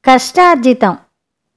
కష్టార్జితం.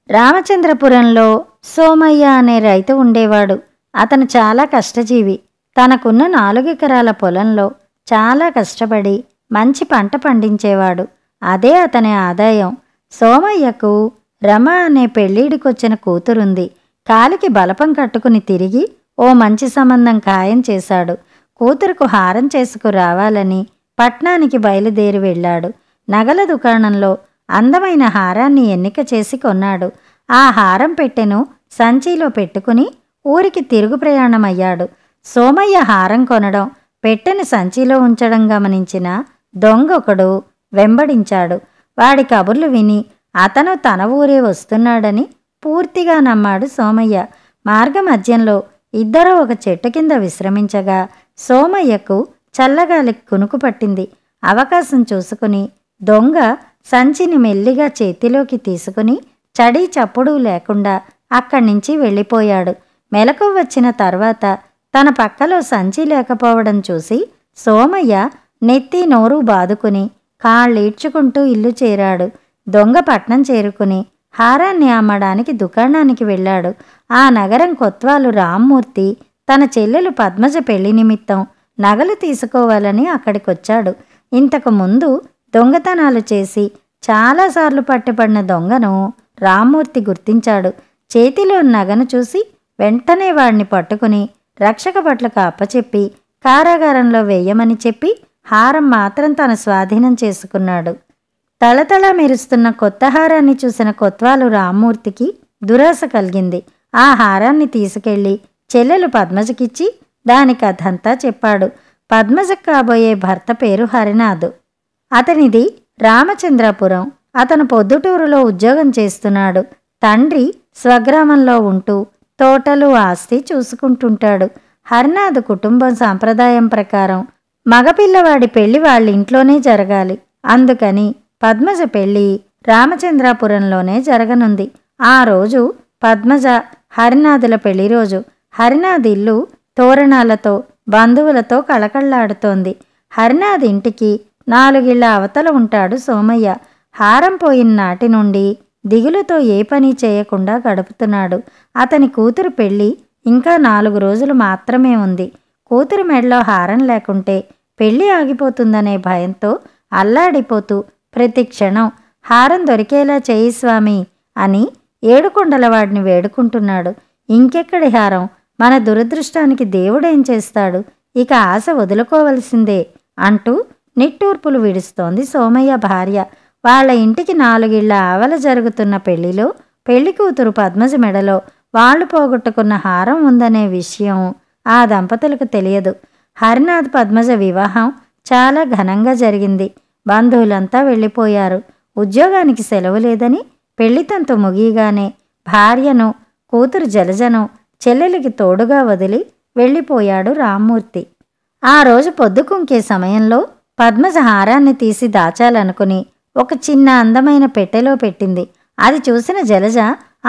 రామచంద్రపురంలో సోమయ్య అనే రైతు ఉండేవాడు. అతను చాలా కష్టజీవి. తనకున్న 4 ఎకరాల పొలంలో చాలా కష్టపడి మంచి పంట పండించేవాడు. అదే అతని ఆదాయం. సోమయ్యకు రమ అనే పెళ్ళిడికొచ్చిన కూతురుంది. కాలికి బలపం కట్టుకుని తిరిగి ఓ మంచి సంబంధం ఖాయం చేశాడు. కూతురుకు హారం చేసుకురావాలని పట్నానికి బయలుదేరి వెళ్ళాడు. నగల దుకాణంలో అందమైన హారాన్ని ఎన్నిక చేసి కొన్నాడు. ఆ హారం పెట్టెను సంచిలో పెట్టుకుని ఊరికి తిరుగు ప్రయాణమయ్యాడు. సోమయ్య హారం కొనడం, పెట్టెను సంచిలో ఉంచడం గమనించిన దొంగొకడు వెంబడించాడు. వాడి కబుర్లు విని అతను తన ఊరే వస్తున్నాడని పూర్తిగా నమ్మాడు సోమయ్య. మార్గమధ్యంలో ఇద్దరూ ఒక చెట్టు కింద విశ్రమించగా సోమయ్యకు చల్లగాలికి కునుకు పట్టింది. అవకాశం చూసుకుని దొంగ సంచిని మెల్లిగా చేతిలోకి తీసుకుని చడీ చప్పుడు లేకుండా అక్కడ్నుంచి వెళ్ళిపోయాడు. మెలకువ వచ్చిన తర్వాత తన పక్కలో సంచి లేకపోవడం చూసి సోమయ్య నెత్తి నోరు బాదుకుని కాళ్ళీడ్చుకుంటూ ఇల్లు చేరాడు. దొంగ పట్నం చేరుకుని హారాన్ని అమ్మడానికి దుకాణానికి వెళ్ళాడు. ఆ నగరం కొత్వాలు రామ్మూర్తి తన చెల్లెలు పద్మజ పెళ్లి నిమిత్తం నగలు తీసుకోవాలని అక్కడికొచ్చాడు. ఇంతకు ముందు దొంగతనాలు చేసి చాలాసార్లు పట్టుబడిన దొంగను రామ్మూర్తి గుర్తించాడు. చేతిలో నగను చూసి వెంటనే వాడిని పట్టుకుని రక్షక భట్లకు అప్పచెప్పి కారాగారంలో వేయమని చెప్పి హారం మాత్రం తన స్వాధీనం చేసుకున్నాడు. తళతళ మెరుస్తున్న కొత్త హారాన్ని చూసిన కొత్వాలు రామ్మూర్తికి దురాశ కలిగింది. ఆ హారాన్ని తీసుకెళ్లి చెల్లెలు పద్మజకిచ్చి దాని కథంతా చెప్పాడు. పద్మజకు కాబోయే భర్త పేరు హరినాథ్. అతనిది రామచంద్రపురం. అతను పొద్దుటూరులో ఉద్యోగం చేస్తున్నాడు. తండ్రి స్వగ్రామంలో ఉంటూ తోటలు ఆస్తి చూసుకుంటుంటాడు. హరినాథ్ కుటుంబం సాంప్రదాయం ప్రకారం మగపిల్లవాడి పెళ్లి వాళ్ళింట్లోనే జరగాలి. అందుకని పద్మజ పెళ్లి రామచంద్రపురంలోనే జరగనుంది. ఆ రోజు పద్మజ హరినాథుల పెళ్లి రోజు. హరినాథ్ ఇల్లు తోరణాలతో బంధువులతో కళకళ్లాడుతోంది. హరినాథ్ ఇంటికి 4 ఇళ్ల అవతల ఉంటాడు సోమయ్య. హారం పోయిన నాటి నుండి దిగులుతో ఏ పని చేయకుండా గడుపుతున్నాడు. అతని కూతురు పెళ్లి ఇంకా 4 రోజులు మాత్రమే ఉంది. కూతురు మెడలో హారం లేకుంటే పెళ్లి ఆగిపోతుందనే భయంతో అల్లాడిపోతూ ప్రతి క్షణం హారం దొరికేలా చేయి స్వామి అని ఏడుకొండలవాడిని వేడుకుంటున్నాడు. ఇంకెక్కడి హారం? మన దురదృష్టానికి దేవుడేం చేస్తాడు? ఇక ఆశ వదులుకోవలసిందే అంటూ నిట్టూర్పులు విడుస్తోంది సోమయ్య భార్య. వాళ్ళ ఇంటికి 4 ఇళ్ల ఆవల జరుగుతున్న పెళ్లిలో పెళ్లి కూతురు పద్మజ మెడలో వాళ్ళు పోగొట్టుకున్న హారం ఉందనే విషయం ఆ దంపతులకు తెలియదు. హరినాథ్ పద్మజ వివాహం చాలా ఘనంగా జరిగింది. బంధువులంతా వెళ్ళిపోయారు. ఉద్యోగానికి సెలవు లేదని పెళ్లితంతు ముగియగానే భార్యను, కూతురు జలజను చెల్లెలికి తోడుగా వదిలి వెళ్ళిపోయాడు రామ్మూర్తి. ఆ రోజు పొద్దుకుంకే సమయంలో పద్మజ హారాన్ని తీసి దాచాలనుకుని ఒక చిన్న అందమైన పెట్టెలో పెట్టింది. అది చూసిన జలజ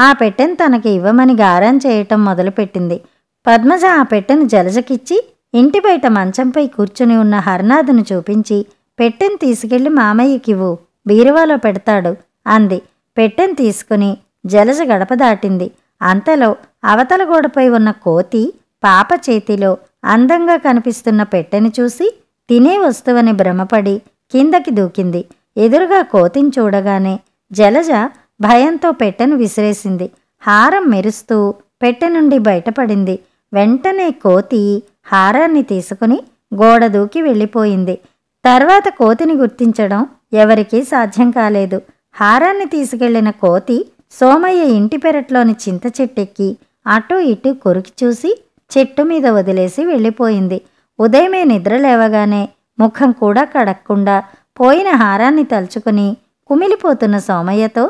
ఆ పెట్టెను తనకి ఇవ్వమని గారం చేయటం మొదలుపెట్టింది. పద్మజ ఆ పెట్టెను జలజకిచ్చి ఇంటి బయట మంచంపై కూర్చుని ఉన్న హరినాథ్ను చూపించి పెట్టెను తీసుకెళ్లి మామయ్యకివ్వు, బీరువాలో పెడతాడు అంది. పెట్టెను తీసుకుని జలజ గడప దాటింది. అంతలో అవతల గోడపై ఉన్న కోతి పాప చేతిలో అందంగా కనిపిస్తున్న పెట్టెను చూసి తినే వస్తువని భ్రమపడి కిందకి దూకింది. ఎదురుగా కోతిని చూడగానే జలజ భయంతో పెట్టెను విసిరేసింది. హారం మెరుస్తూ పెట్టె నుండి బయటపడింది. వెంటనే కోతి హారాన్ని తీసుకుని గోడ దూకి వెళ్ళిపోయింది. తర్వాత కోతిని గుర్తించడం ఎవరికీ సాధ్యం కాలేదు. హారాన్ని తీసుకెళ్లిన కోతి సోమయ్య ఇంటి పెరట్లోని చింత చెట్టెక్కి అటూ ఇటూ కొరికి చూసి చెట్టు మీద వదిలేసి వెళ్ళిపోయింది. ఉదయమే నిద్ర లేవగానే ముఖం కూడా కడక్కుండా పోయిన హారాన్ని తలుచుకుని కుమిలిపోతున్న సోమయ్యతో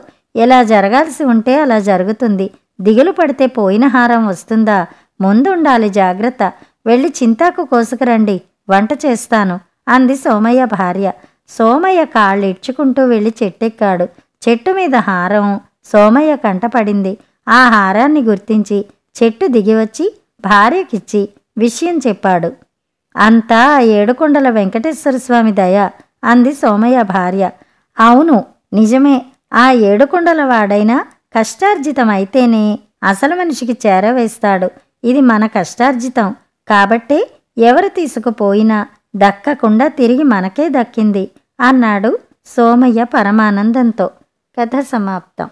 ఎలా జరగాల్సి ఉంటే అలా జరుగుతుంది. దిగులు పడితే పోయిన హారం వస్తుందా? ముందుండాలి జాగ్రత్త. వెళ్ళి చింతాకు కోసుకురండి, వంట చేస్తాను అంది సోమయ్య భార్య. సోమయ్య కాళ్ళిడ్చుకుంటూ వెళ్ళి చెట్టెక్కాడు. చెట్టు మీద హారం సోమయ్య కంటపడింది. ఆ హారాన్ని గుర్తించి చెట్టు దిగివచ్చి భార్యకిచ్చి విషయం చెప్పాడు. అంతా ఏడుకొండల వెంకటేశ్వర స్వామి దయ అంది సోమయ్య భార్య. అవును, నిజమే. ఆ ఏడుకొండల వాడైనా కష్టార్జితమైతేనే అసలు మనిషికి చేరవేస్తాడు. ఇది మన కష్టార్జితం కాబట్టే ఎవరు తీసుకుపోయినా దక్కకుండా తిరిగి మనకే దక్కింది అన్నాడు సోమయ్య పరమానందంతో. కథ సమాప్తం.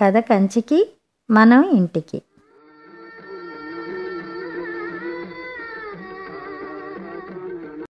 కథ కంచికి, మనం ఇంటికి.